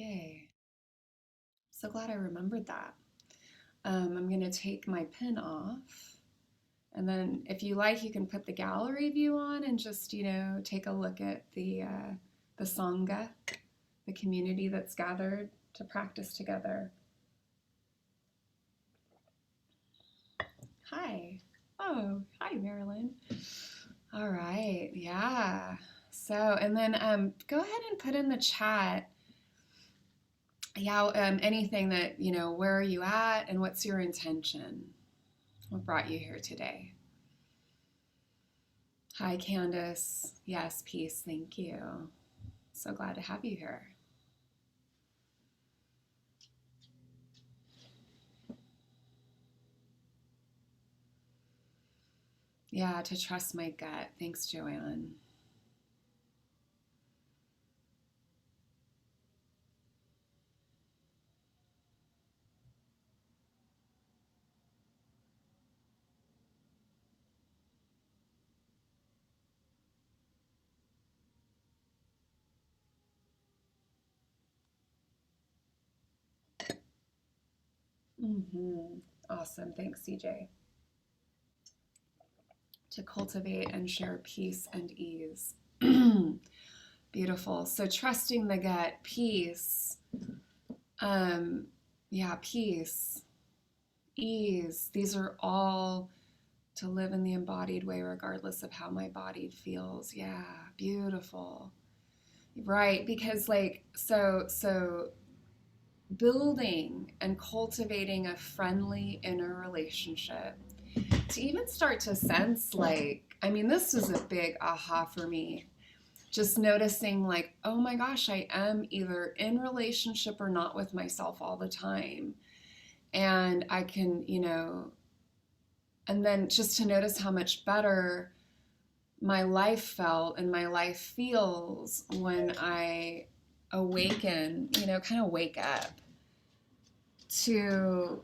Yay. So glad I remembered that. I'm going to take my pin off. And then if you like, you can put the gallery view on and just, take a look at the Sangha, the community that's gathered to practice together. Hi. Oh, hi, Marilyn. All right. Yeah. So, and then go ahead and put in the chat, anything that, where are you at and what's your intention? What brought you here today? Hi, Candace. Yes, peace. Thank you. So glad to have you here. Yeah, to trust my gut. Thanks, Joanne. Awesome. Thanks, CJ. To cultivate and share peace and ease. Beautiful. So trusting the gut, peace. Peace, ease. These are all to live in the embodied way regardless of how my body feels. Yeah, beautiful. Right, because so building and cultivating a friendly inner relationship, to even start to sense this was a big aha for me, just noticing oh my gosh, I am either in relationship or not with myself all the time. And I can, and then just to notice how much better my life felt and my life feels when I awaken, kind of wake up to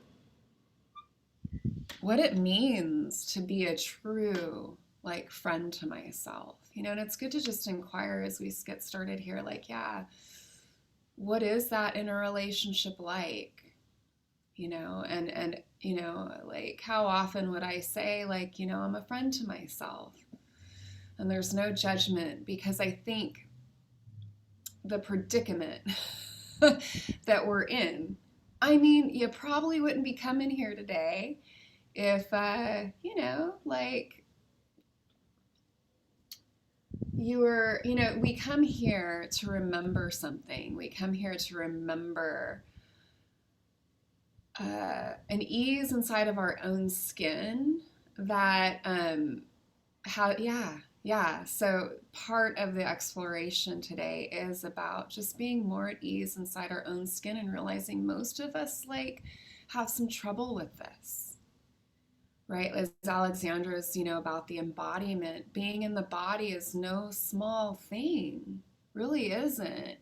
what it means to be a true friend to myself, and it's good to just inquire as we get started here, what is that inner relationship like? And how often would I say I'm a friend to myself? And there's no judgment, because I think the predicament that we're in, you probably wouldn't be coming here today if you were, we come here to remember something. We come here to remember an ease inside of our own skin that so part of the exploration today is about just being more at ease inside our own skin and realizing most of us have some trouble with this, right? As Alexandra's, about the embodiment, being in the body is no small thing, really isn't.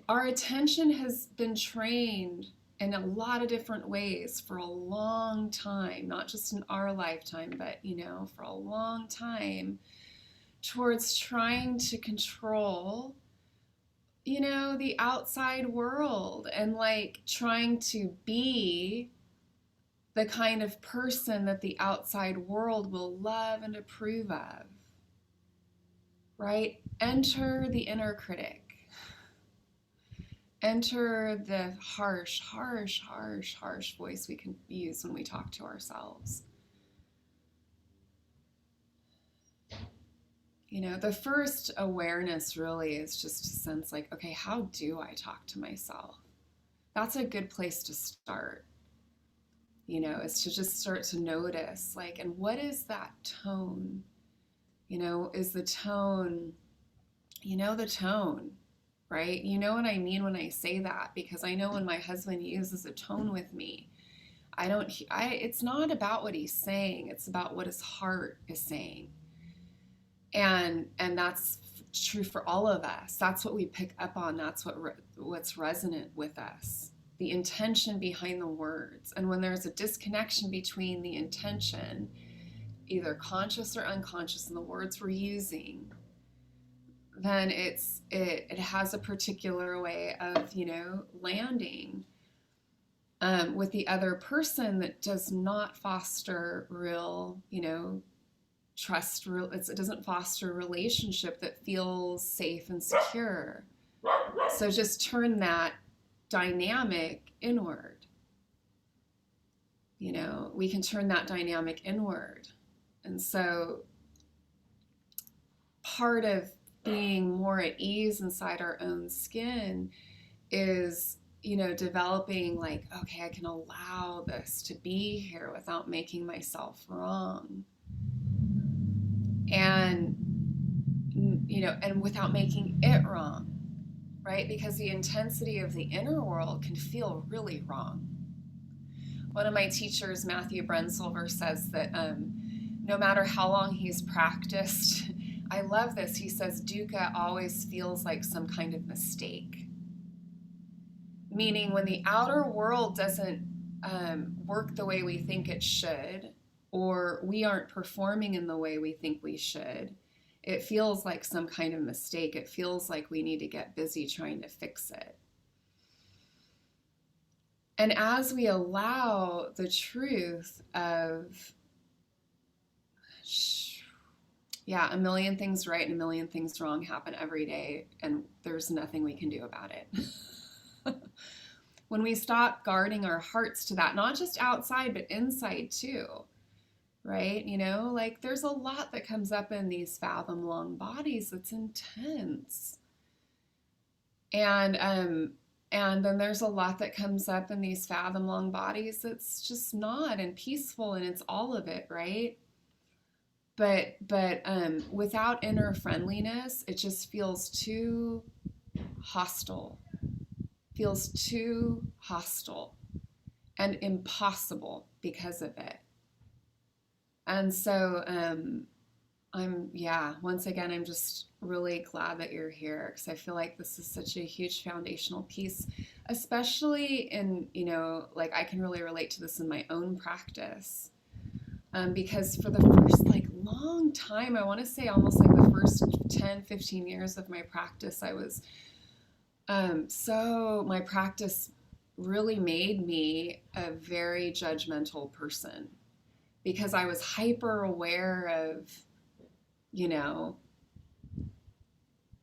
Our attention has been trained in a lot of different ways for a long time, not just in our lifetime, but, for a long time, towards trying to control, the outside world, and trying to be the kind of person that the outside world will love and approve of, right? Enter the inner critic. Enter the harsh voice we can use when we talk to ourselves. The first awareness really is just to sense okay, how do I talk to myself? That's a good place to start, is to just start to notice, and what is that tone? Is the tone, the tone, right? You know what I mean when I say that, because I know when my husband uses a tone with me, it's not about what he's saying, it's about what his heart is saying. And that's true for all of us. That's what we pick up on. That's what's resonant with us. The intention behind the words. And when there's a disconnection between the intention, either conscious or unconscious, and the words we're using, then it has a particular way of, landing with the other person that does not foster real, trust. It doesn't foster a relationship that feels safe and secure. So just turn that dynamic inward. We can turn that dynamic inward. And so part of being more at ease inside our own skin is, developing like, okay, I can allow this to be here without making myself wrong. And, and without making it wrong, right? Because the intensity of the inner world can feel really wrong. One of my teachers, Matthew Brensilver, says that no matter how long he's practiced, I love this. He says, dukkha always feels like some kind of mistake. Meaning when the outer world doesn't work the way we think it should, or we aren't performing in the way we think we should, it feels like some kind of mistake. It feels like we need to get busy trying to fix it. And as we allow the truth of, a million things right and a million things wrong happen every day, and there's nothing we can do about it. When we stop guarding our hearts to that, not just outside, but inside too, right? Like there's a lot that comes up in these fathom-long bodies that's intense. And then there's a lot that comes up in these fathom-long bodies that's just not, and peaceful, and it's all of it, right? But without inner friendliness, it just feels too hostile. Feels too hostile and impossible because of it. And so once again, I'm just really glad that you're here, because I feel like this is such a huge foundational piece, especially in, like I can really relate to this in my own practice. Because for the first long time, I want to say almost like the first 10, 15 years of my practice, I was, so my practice really made me a very judgmental person, because I was hyper aware of,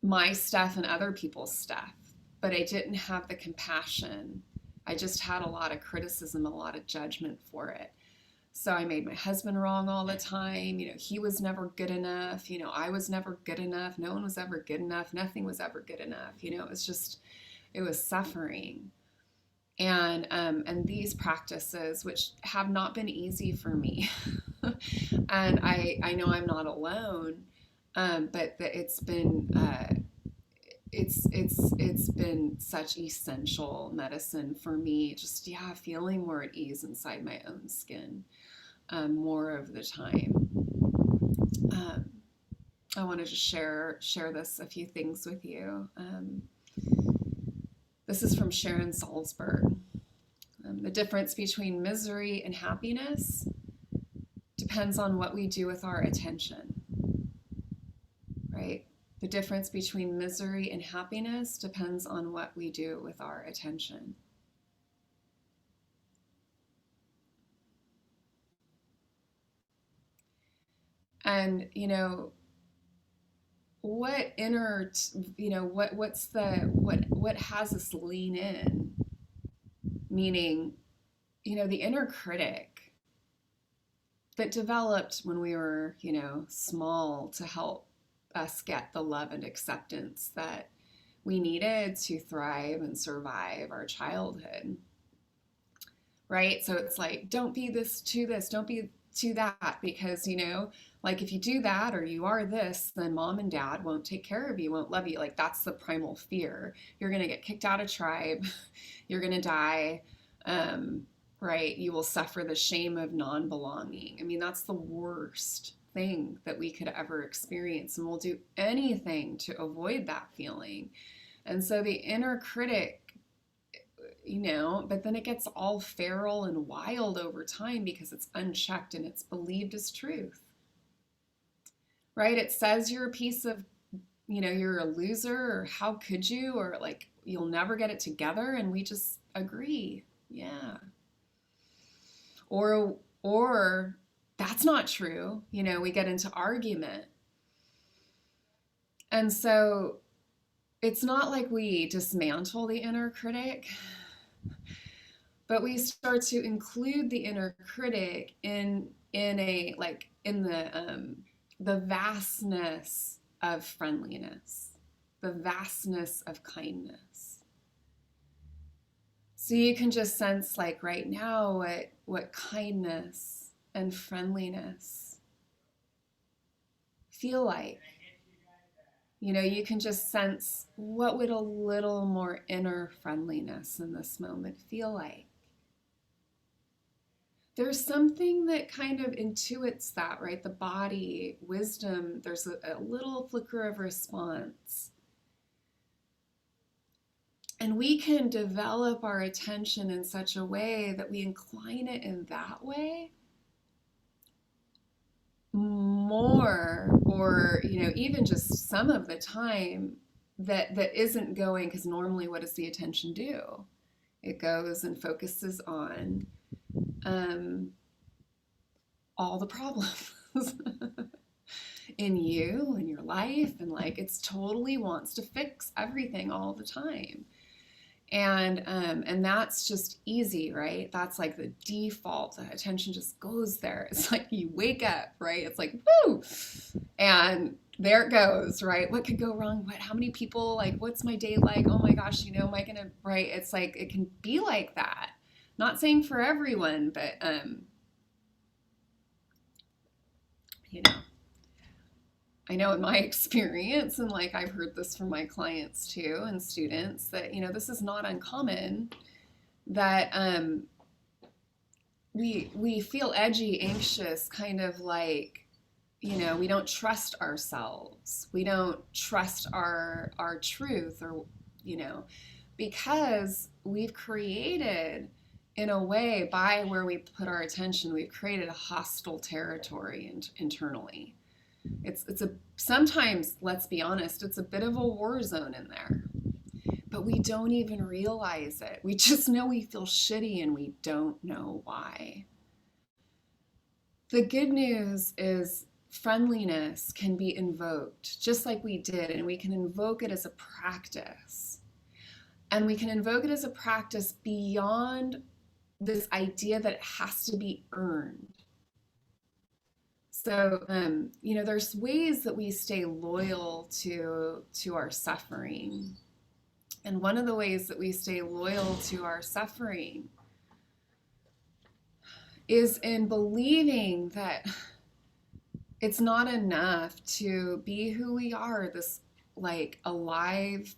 my stuff and other people's stuff, but I didn't have the compassion. I just had a lot of criticism, a lot of judgment for it. So I made my husband wrong all the time. He was never good enough. I was never good enough. No one was ever good enough. Nothing was ever good enough. It was suffering. And these practices, which have not been easy for me, and I know I'm not alone, but it's been it's been such essential medicine for me. Just feeling more at ease inside my own skin more of the time. I want to just share a few things with you. This is from Sharon Salzberg. The difference between misery and happiness depends on what we do with our attention, right? The difference between misery and happiness depends on what we do with our attention. And, what inner, what has us lean in? Meaning, the inner critic that developed when we were, small, to help us get the love and acceptance that we needed to thrive and survive our childhood, right? So it's like, don't be this, don't be to that, because, like if you do that or you are this, then mom and dad won't take care of you, won't love you. Like that's the primal fear. You're going to get kicked out of tribe. You're going to die. Right? You will suffer the shame of non-belonging. I mean, that's the worst thing that we could ever experience, and we'll do anything to avoid that feeling. And so the inner critic, but then it gets all feral and wild over time because it's unchecked and it's believed as truth, right? It says you're a piece of you're a loser, or how could you, or like you'll never get it together, and we just agree. Yeah. Or that's not true. We get into argument. And so it's not like we dismantle the inner critic, but we start to include the inner critic in the vastness of friendliness, the vastness of kindness. So you can just sense, like, right now, what kindness and friendliness feel like. You can just sense, what would a little more inner friendliness in this moment feel like? There's something that kind of intuits that, right? The body, wisdom, there's a little flicker of response. And we can develop our attention in such a way that we incline it in that way more, or even just some of the time that isn't going, because normally what does the attention do? It goes and focuses on all the problems in you and your life, and like it's totally wants to fix everything all the time. And that's just easy, right? That's like the default. The attention just goes there. It's like you wake up, right? It's like, woo! And there it goes, right? What could go wrong? How many people, like, what's my day like? Oh my gosh, am I gonna, right? It's like, it can be like that. Not saying for everyone, but, I know in my experience, and like I've heard this from my clients too and students, that this is not uncommon, that we feel edgy, anxious, kind of like we don't trust ourselves, we don't trust our truth, or because we've created, in a way, by where we put our attention, we've created a hostile territory internally. It's sometimes, let's be honest, it's a bit of a war zone in there, but we don't even realize it. We just know we feel shitty and we don't know why. The good news is friendliness can be invoked, just like we did, and we can invoke it as a practice. And we can invoke it as a practice beyond this idea that it has to be earned. So, there's ways that we stay loyal to our suffering. And one of the ways that we stay loyal to our suffering is in believing that it's not enough to be who we are, this like alive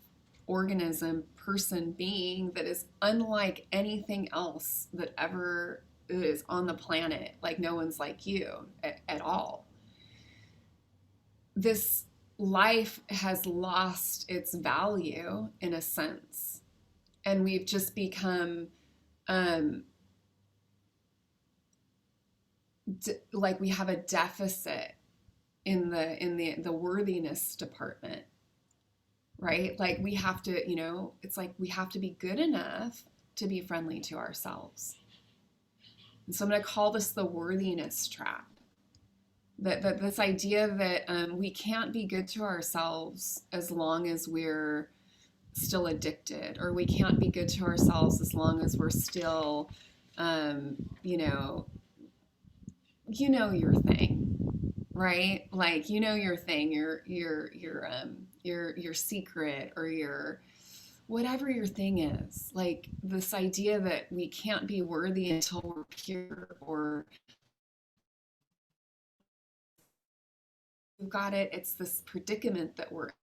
organism, person, being that is unlike anything else that ever is on the planet. Like no one's like you at all. This life has lost its value in a sense, and we've just become like we have a deficit in the worthiness department, right? Like we have to, it's like we have to be good enough to be friendly to ourselves. And so I'm going to call this the worthiness trap. That this idea that we can't be good to ourselves as long as we're still addicted, or we can't be good to ourselves as long as we're still, your thing, right? Like your thing, your secret, or your whatever your thing is. Like this idea that we can't be worthy until we're pure, or we've got it. It's this predicament that we're in.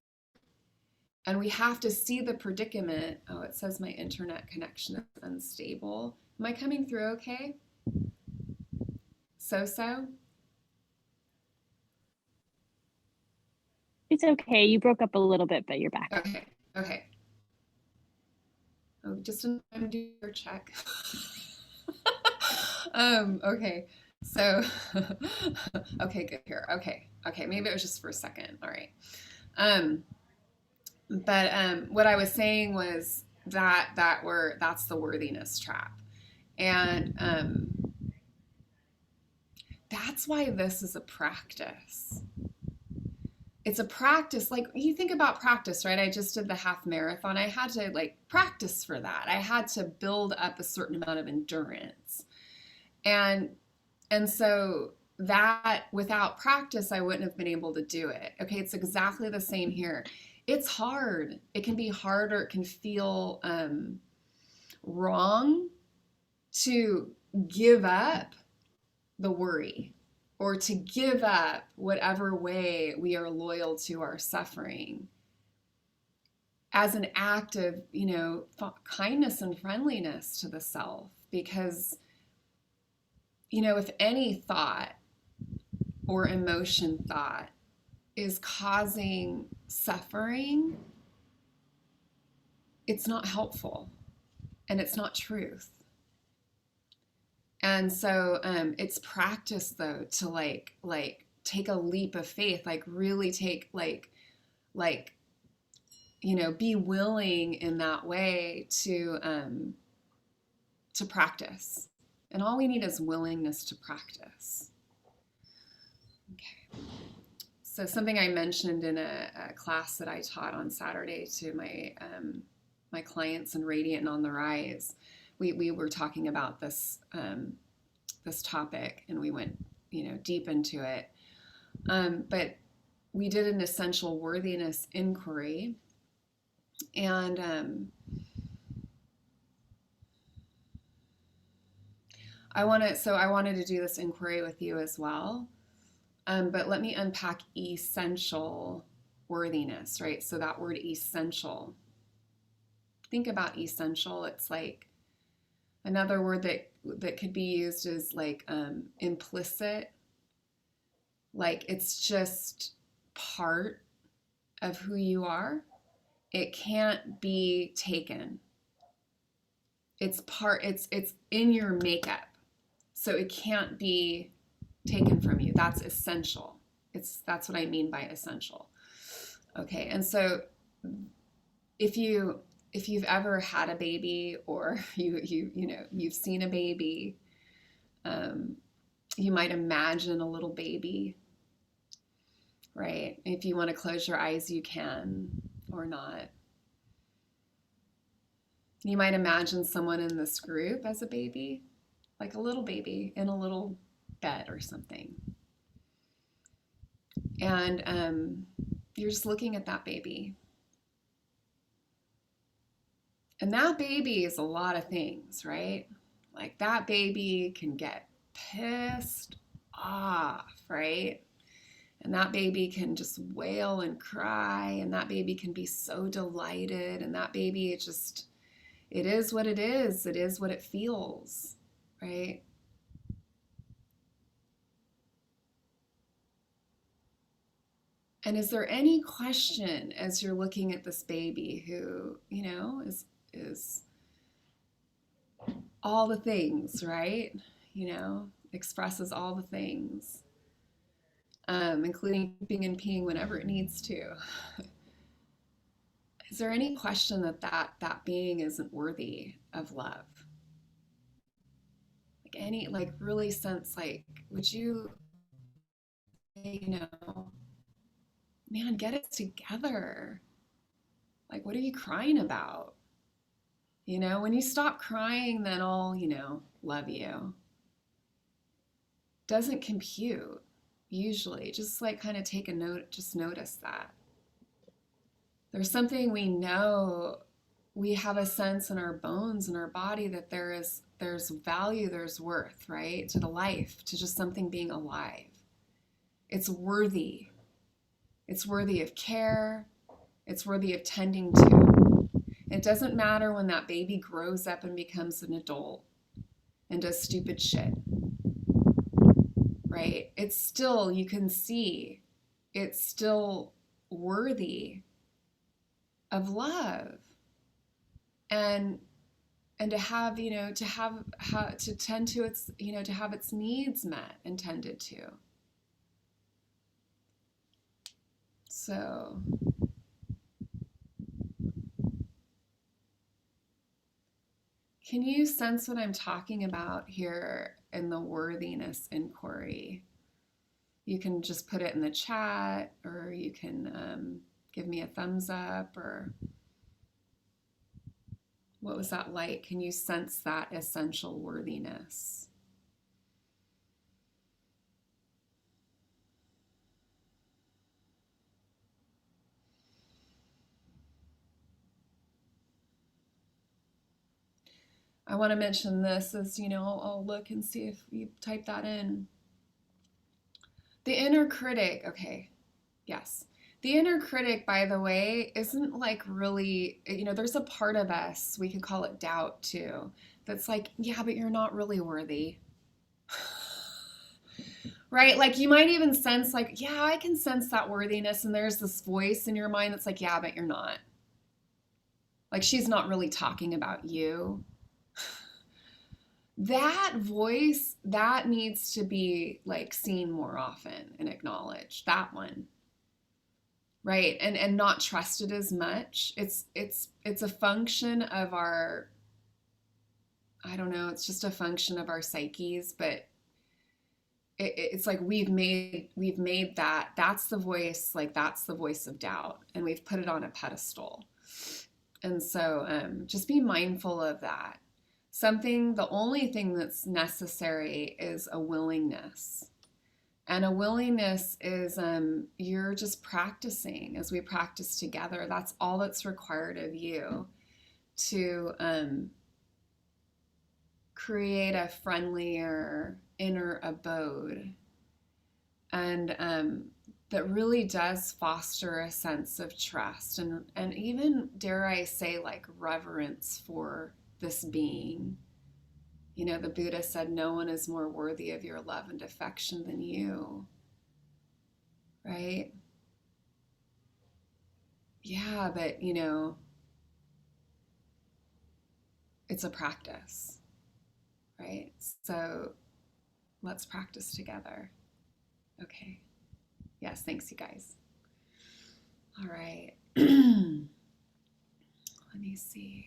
And we have to see the predicament. Oh, it says my internet connection is unstable. Am I coming through okay? So? It's okay. You broke up a little bit, but you're back. Okay. Oh, just in time to do your check. Okay. So, okay, good here. Okay. Maybe it was just for a second. All right. Um, but what I was saying was that's the worthiness trap, and that's why this is a practice. It's a practice. Like, you think about practice, right? I just did the half marathon. I had to like practice for that. I had to build up a certain amount of endurance. And so that, without practice, I wouldn't have been able to do it. Okay, it's exactly the same here. It's hard. It can be harder. It can feel wrong to give up the worry, or to give up whatever way we are loyal to our suffering, as an act of, kindness and friendliness to the self. Because, if any thought or emotion thought is causing suffering, it's not helpful and it's not truth. And so it's practice, though, to like take a leap of faith, like really take be willing in that way to practice. And all we need is willingness to practice. Okay. So something I mentioned in a class that I taught on Saturday to my clients in Radiant and on the Rise, we were talking about this this topic, and we went deep into it. But we did an essential worthiness inquiry, and I wanted to do this inquiry with you as well. But let me unpack essential worthiness, right? So that word essential. Think about essential. It's like another word that could be used is like implicit. Like, it's just part of who you are. It can't be taken. It's in your makeup. So it can't be taken from you. That's essential. That's what I mean by essential. Okay, and so if you've ever had a baby, or you've seen a baby, you might imagine a little baby, right? If you want to close your eyes, you can, or not. You might imagine someone in this group as a baby, like a little baby in a little bed or something. And you're just looking at that baby. And that baby is a lot of things, right? Like, that baby can get pissed off, right? And that baby can just wail and cry, and that baby can be so delighted, and that baby, it is what it is. It is what it feels, right? And is there any question, as you're looking at this baby who, is all the things, right? Expresses all the things, including pooping and peeing whenever it needs to. Is there any question that being isn't worthy of love? Really sense, like, would you, man, get it together. Like, what are you crying about? When you stop crying, then I'll, love you. Doesn't compute, usually. Just like kind of take a note, just notice that. There's something we know, we have a sense in our bones, in our body, that there's value, there's worth, right? To the life, to just something being alive. It's worthy. It's worthy of care. It's worthy of tending to. It doesn't matter when that baby grows up and becomes an adult and does stupid shit, right? It's still, you can see, it's still worthy of love. And to have, to tend to its, to have its needs met and tended to. So can you sense what I'm talking about here in the worthiness inquiry? You can just put it in the chat, or you can give me a thumbs up, or what was that like? Can you sense that essential worthiness? I want to mention this as, I'll look and see if you type that in. The inner critic, okay, yes. The inner critic, by the way, isn't like really, there's a part of us, we could call it doubt too, that's like, yeah, but you're not really worthy. Right? Like you might even sense, like, yeah, I can sense that worthiness. And there's this voice in your mind that's like, yeah, but you're not. Like she's not really talking about you. That voice, that needs to be like seen more often and acknowledged. That one. Right. And not trusted as much. It's a function of our, I don't know, it's just a function of our psyches, but it's like we've made that's the voice, like that's the voice of doubt, and we've put it on a pedestal. And so just be mindful of that. The only thing that's necessary is a willingness. And a willingness is you're just practicing as we practice together. That's all that's required of you to create a friendlier inner abode, and that really does foster a sense of trust and even, dare I say, like reverence for this being. The Buddha said, no one is more worthy of your love and affection than you, right? Yeah, but it's a practice, right? So let's practice together. Okay. Yes, thanks, you guys. All right. Let me see.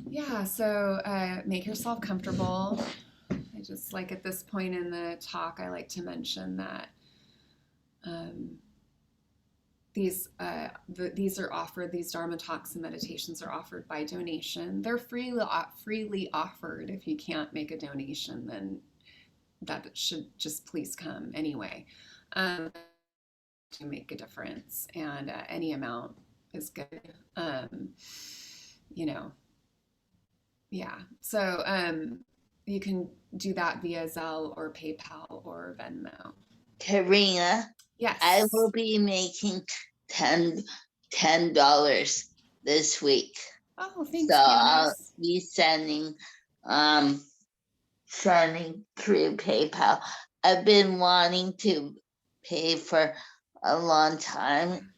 Yeah, so make yourself comfortable. I just like at this point in the talk, I like to mention that these are offered, these Dharma talks and meditations are offered by donation. They're freely offered. If you can't make a donation, then that should just please come anyway. To make a difference, and any amount is good. Yeah. So you can do that via Zelle or PayPal or Venmo. Karina, Yes. I will be making $10 this week. Oh, thanks, so Candace. I'll be sending through PayPal. I've been wanting to pay for a long time,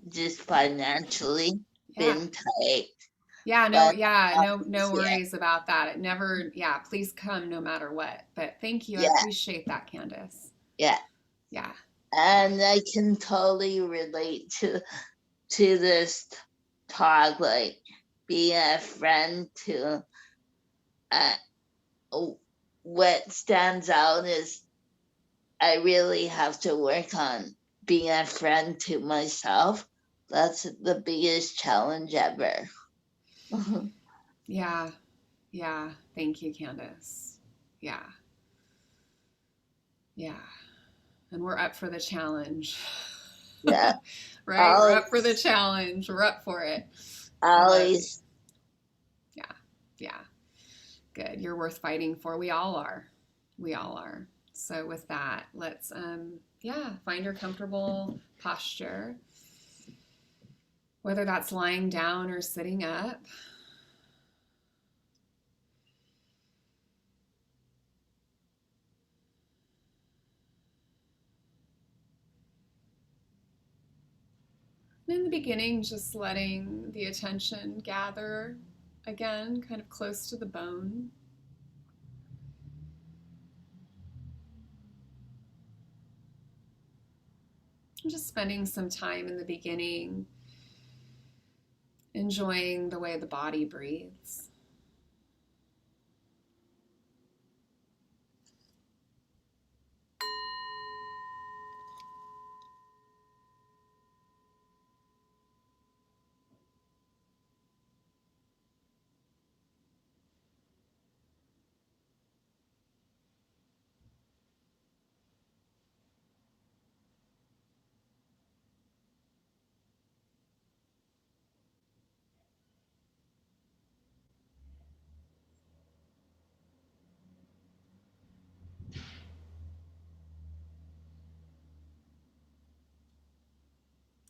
just financially been tight. Yeah, no worries about that. It never, please come no matter what. But thank you. I appreciate that, Candace. Yeah. Yeah. And I can totally relate to this talk, like being a friend to what stands out is I really have to work on being a friend to myself. That's the biggest challenge ever. Yeah. Thank you, Candace. Yeah. And we're up for the challenge. Yeah. Right? We're up for the challenge. We're up for it. Always. Yeah. Good. You're worth fighting for. We all are. So with that, let's find your comfortable posture, whether that's lying down or sitting up. And in the beginning, just letting the attention gather again, kind of close to the bone. Just spending some time in the beginning enjoying the way the body breathes.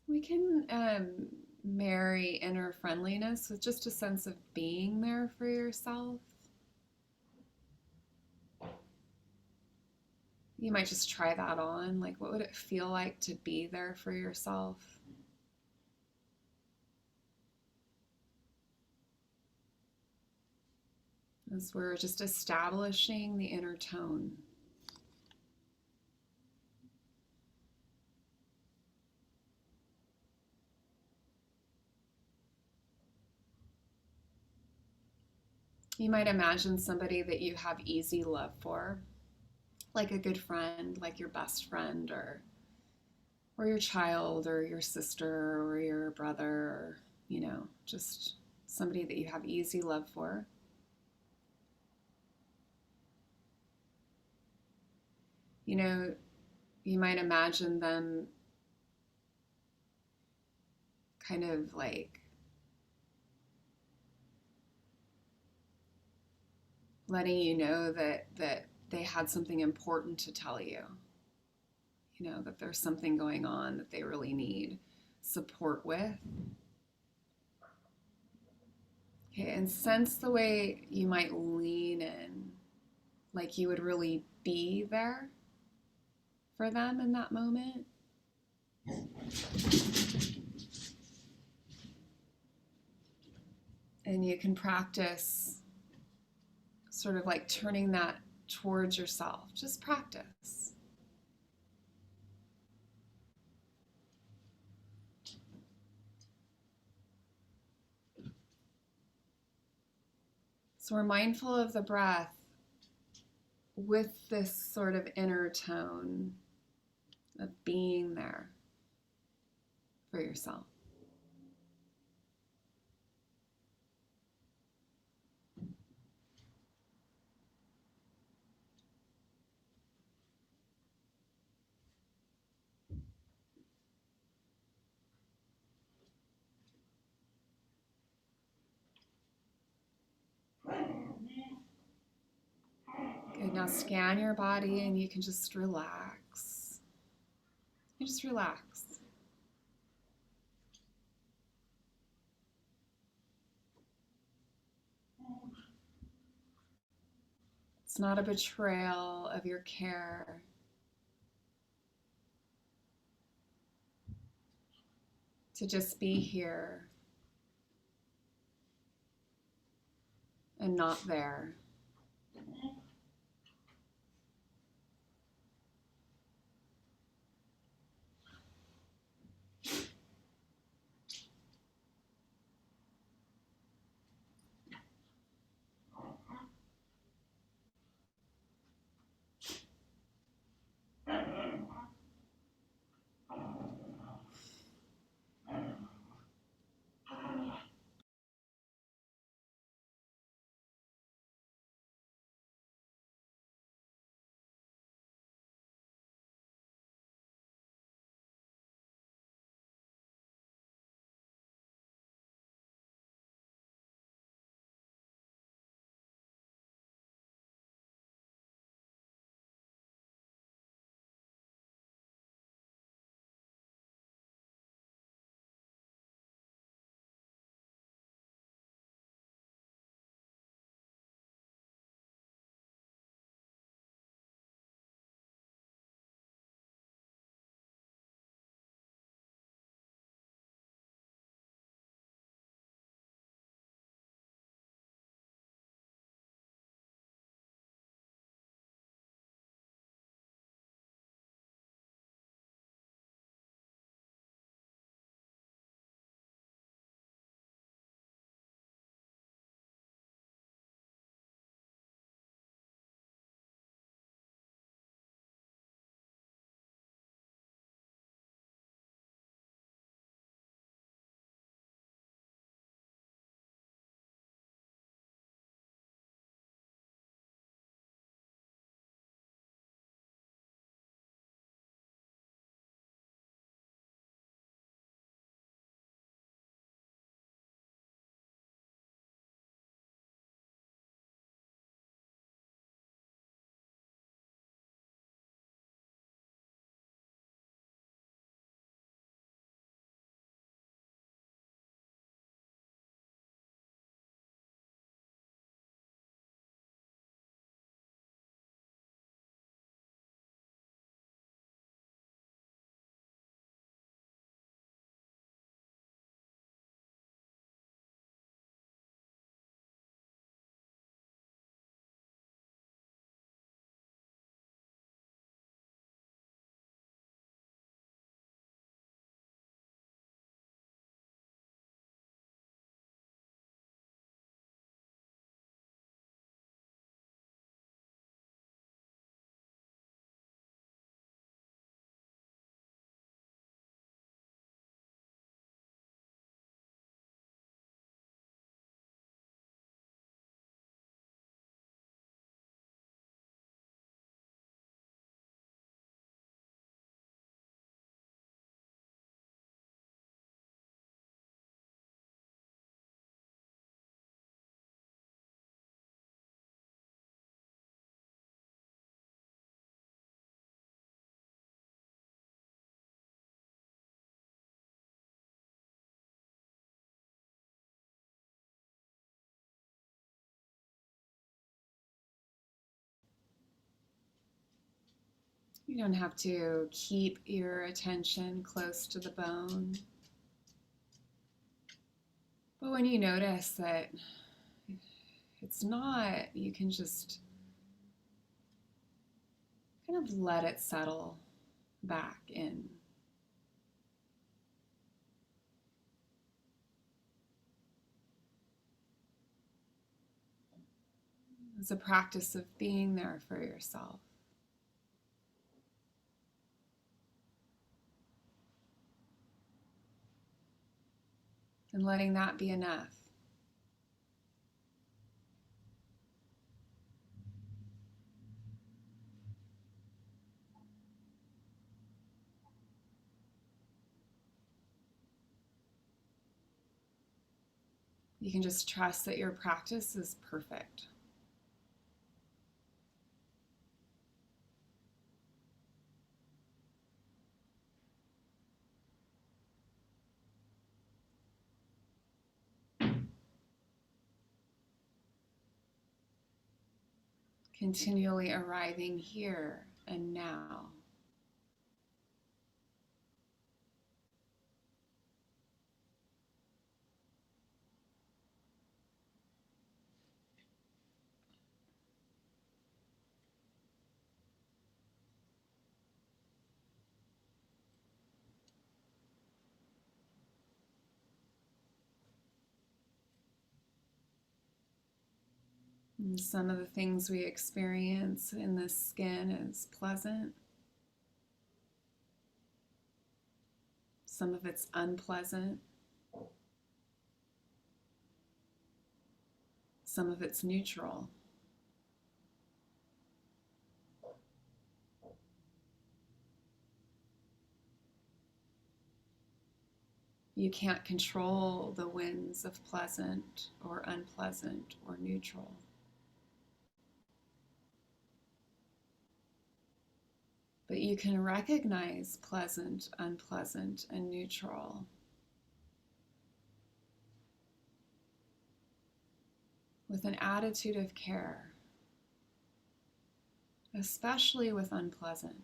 We can marry inner friendliness with just a sense of being there for yourself. You might just try that on. Like, what would it feel like to be there for yourself? As we're just establishing the inner tone. You might imagine somebody that you have easy love for, like a good friend, like your best friend, or your child, or your sister, or your brother, or, just somebody that you have easy love for. You might imagine them kind of like letting you know that they had something important to tell you. That there's something going on that they really need support with. Okay, and sense the way you might lean in, like you would really be there for them in that moment. And you can practice sort of like turning that towards yourself. Just practice. So we're mindful of the breath with this sort of inner tone of being there for yourself. Good. Now scan your body and you can just relax. You just relax. It's not a betrayal of your care. To just be here and not there. You don't have to keep your attention close to the bone. But when you notice that it's not, you can just kind of let it settle back in. It's a practice of being there for yourself. And letting that be enough. You can just trust that your practice is perfect. Continually arriving here and now. And some of the things we experience in the skin is pleasant. Some of it's unpleasant. Some of it's neutral. You can't control the winds of pleasant or unpleasant or neutral. But you can recognize pleasant, unpleasant, and neutral. With an attitude of care, especially with unpleasant.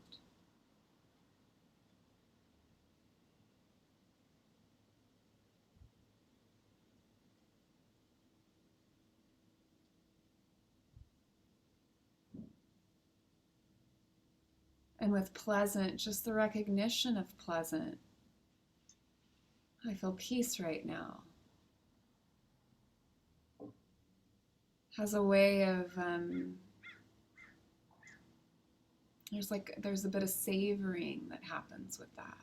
And with pleasant, just the recognition of pleasant. I feel peace right now. Has a way of, there's a bit of savoring that happens with that.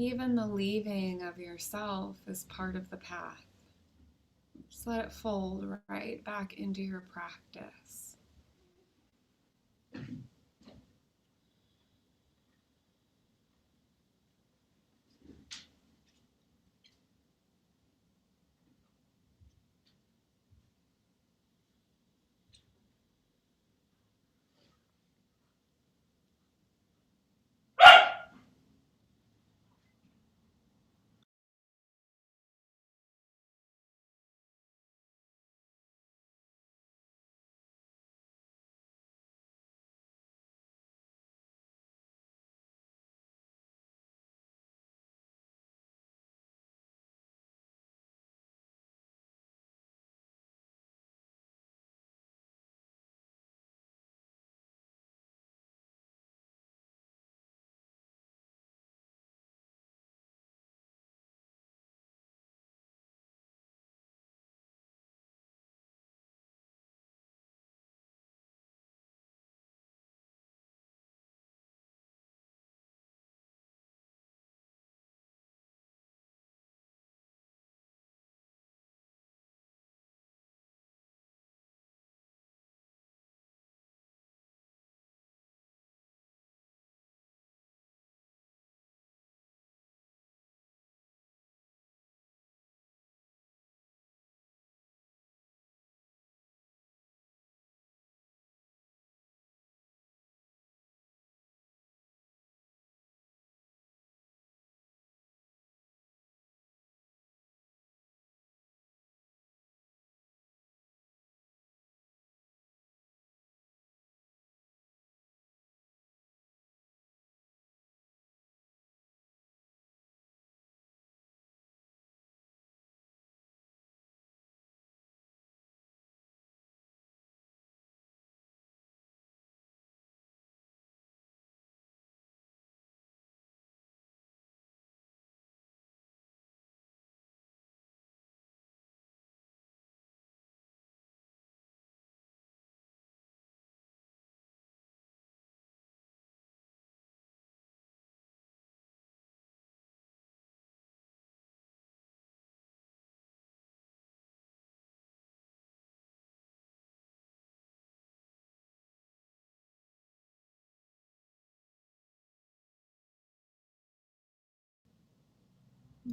even the leaving of yourself is part of the path. Just let it fold right back into your practice.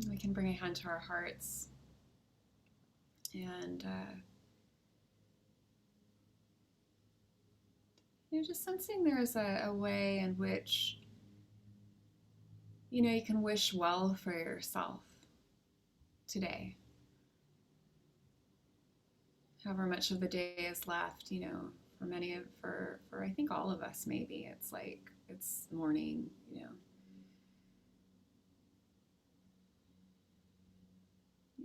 We can bring a hand to our hearts and just sensing there is a way in which you can wish well for yourself today. However much of the day is left, for many of for I think all of us, maybe it's like it's morning.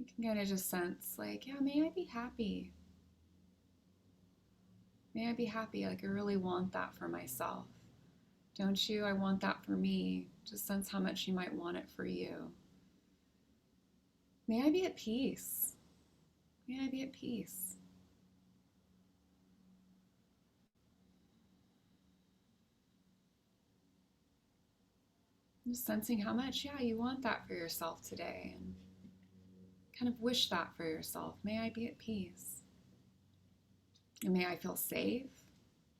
You can kind of just sense like, yeah, may I be happy? May I be happy? Like, I really want that for myself. Don't you? I want that for me. Just sense how much you might want it for you. May I be at peace? May I be at peace? Just sensing how much, yeah, you want that for yourself today, and kind of wish that for yourself. May I be at peace? And may I feel safe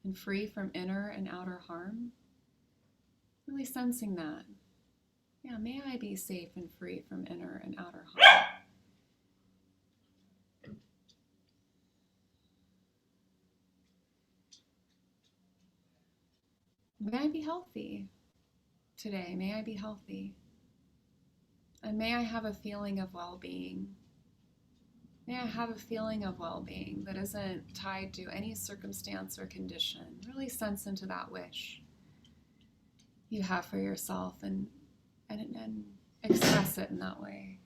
and free from inner and outer harm? Really sensing that. Yeah, may I be safe and free from inner and outer harm? May I be healthy today? May I be healthy? And may I have a feeling of well-being. May I have a feeling of well-being that isn't tied to any circumstance or condition. Really sense into that wish you have for yourself and express it in that way.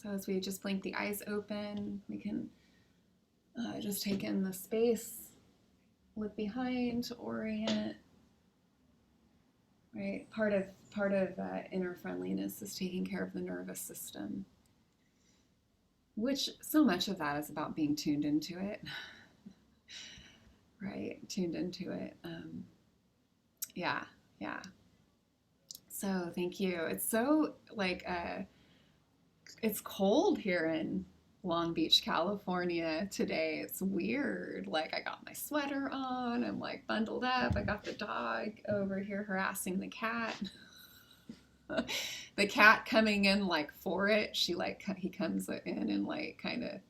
So as we just blink the eyes open, we can just take in the space, look behind, orient. Right, part of inner friendliness is taking care of the nervous system, which so much of that is about being tuned into it. Right, tuned into it. Yeah. So thank you. It's so like it's cold here in Long Beach, California today. It's weird. Like I got my sweater on. I'm like bundled up. I got the dog over here harassing the cat. The cat coming in like for it. He comes in and like kind of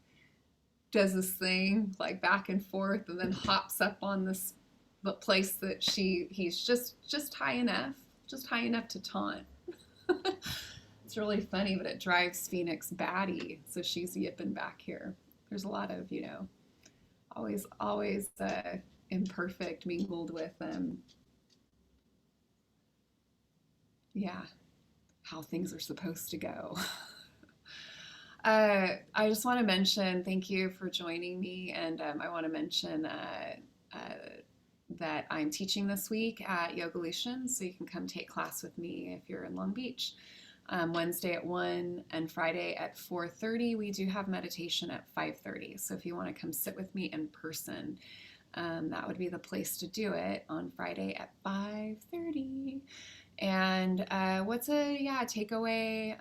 does this thing like back and forth and then hops up on the place that he's just high enough to taunt. It's really funny, but it drives Phoenix batty, so she's yipping back here. There's a lot of, always imperfect mingled with how things are supposed to go. I just want to mention, thank you for joining me, and I want to mention that I'm teaching this week at Yogalution, so you can come take class with me if you're in Long Beach. Wednesday at 1 and Friday at 4:30. We do have meditation at 5:30, so if you want to come sit with me in person, that would be the place to do it on Friday at 5:30. And what's a takeaway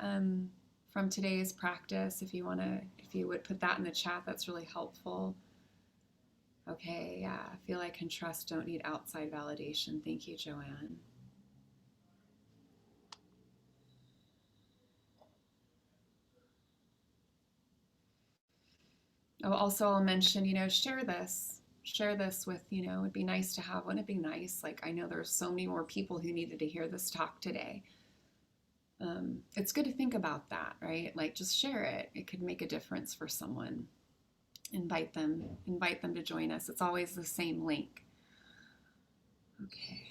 from today's practice? If you would put that in the chat, that's really helpful. Okay, yeah, I feel I can trust, don't need outside validation. Thank you, Joanne. Oh, also I'll mention, share this with, it'd be nice to have, wouldn't it be nice? Like, I know there's so many more people who needed to hear this talk today. It's good to think about that, right? Like, just share it. It could make a difference for someone. Invite them to join us. It's always the same link. Okay.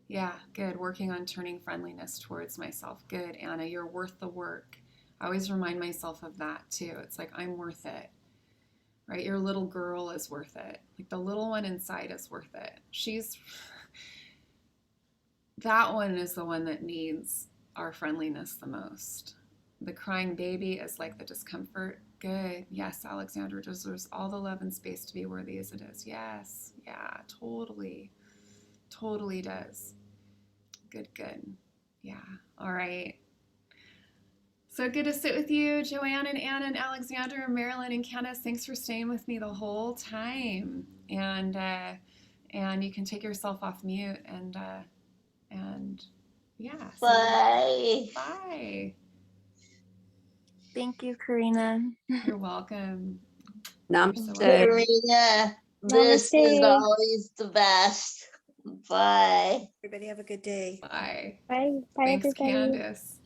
Yeah, good. Working on turning friendliness towards myself. Good, Anna. You're worth the work. I always remind myself of that too. It's like, I'm worth it, right? Your little girl is worth it. Like the little one inside is worth it. That one is the one that needs our friendliness the most. The crying baby is like the discomfort. Good. Yes, Alexandra deserves all the love and space to be worthy as it is. Yes. Yeah, totally. Totally does. Good. Yeah. All right. So good to sit with you, Joanne and Anna and Alexander and Marilyn and Candace. Thanks for staying with me the whole time. And you can take yourself off mute and yeah. Bye. Bye. Thank you, Karina. You're welcome. Namaste. Karina, this is always the best. Bye. Everybody have a good day. Bye. Bye. Bye, Thanks, everybody. Bye. Candace.